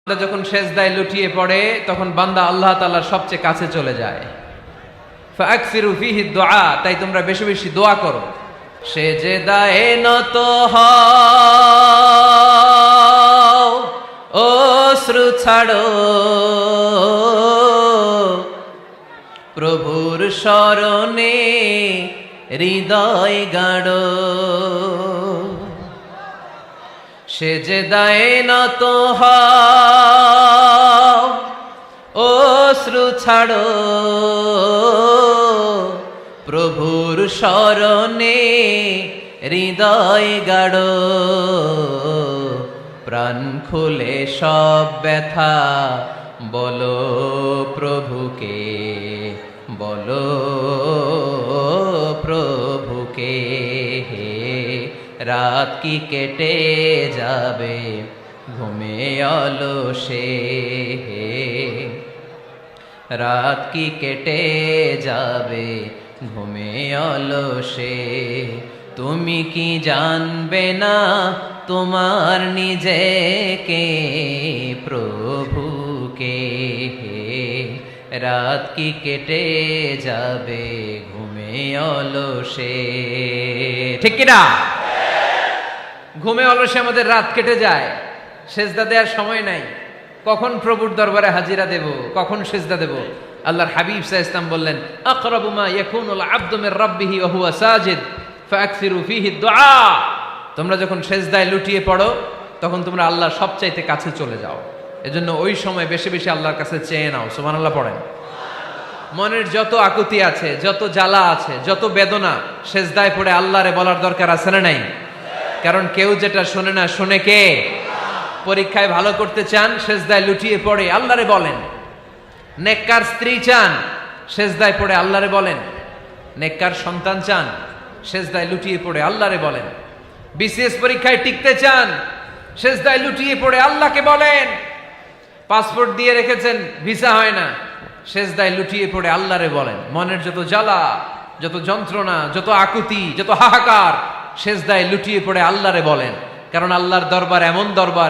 বান্দা যখন সেজদায় লুটিয়ে পড়ে তখন বান্দা আল্লাহ তাআলার সবচেয়ে কাছে চলে যায়। ফাকসিরু ফিহি দুআ, তাই তোমরা বেশি বেশি দোয়া করো। সেজদায় নত হও, অশ্রু ছাড়ো, প্রভুর শরণে হৃদয় গাড়ো। সেজদায় নত হও, অশ্রু ছাড়ো, প্রভুর শরণে হৃদয় গাড়ো। প্রাণ খুলে সব ব্যথা বলো প্রভুকে, বলো প্রভুকে। রাত কি কেটে যাবে ঘুমে অলসে, রাত কি কেটে যাবে ঘুমে অলসে। তুমি কি জানবে না তোমার নিজেকে প্রভুকে, রাত কি কেটে যাবে ঘুমে অলসে। ঠিক কিনা? ঘুমে অলসে আমাদের রাত কেটে যায়, সেজদা দেওয়ার সময় নাই। কখন প্রভুর দরবারে হাজিরা দেব, কখন সেজদা দেব? আল্লাহর হাবিব সাল্লাল্লাহু আলাইহি ওয়াসাল্লাম বললেন, আকরাবু মা ইয়াকুনুল আবদু মির রাব্বিহি ওয়া হুয়া সাজিদ ফাকসিরু ফিহি দুআ। তোমরা যখন সেজদায় লুটিয়ে পড়ো তখন তোমরা আল্লাহর সবচাইতে কাছে চলে যাও। এজন্য ওই সময় বেশি বেশি আল্লাহর কাছে চেয়ে নাও। সুবহানাল্লাহ পড়েন। মনের যত আকুতি আছে, যত জ্বালা আছে, যত বেদনা, সেজদায় পড়ে আল্লাহরে বলার দরকার আছে না নাই? কারণ কেউ যেটা শোনে না, শোনে কে? পরীক্ষায় ভালো করতে চান, সেজদায় লুটিয়ে পড়ে আল্লাহরে বলেন। নেককার স্ত্রী চান, সেজদায় পড়ে আল্লাহরে বলেন। নেককার সন্তান চান, সেজদায় লুটিয়ে পড়ে আল্লাহরে বলেন। বিসিএস পরীক্ষায় টিকতে চান, সেজদায় লুটিয়ে পড়ে আল্লাহকে বলেন। পাসপোর্ট দিয়ে রেখেছেন, ভিসা হয় না, সেজদায় লুটিয়ে পড়ে আল্লাহরে বলেন। মনের যত জ্বালা, যত যন্ত্রণা, যত আকুতি, যত হাহাকার, সেজদায় লুটিয়ে পড়ে আল্লাহরে বলেন। কারণ আল্লাহর দরবার এমন দরবার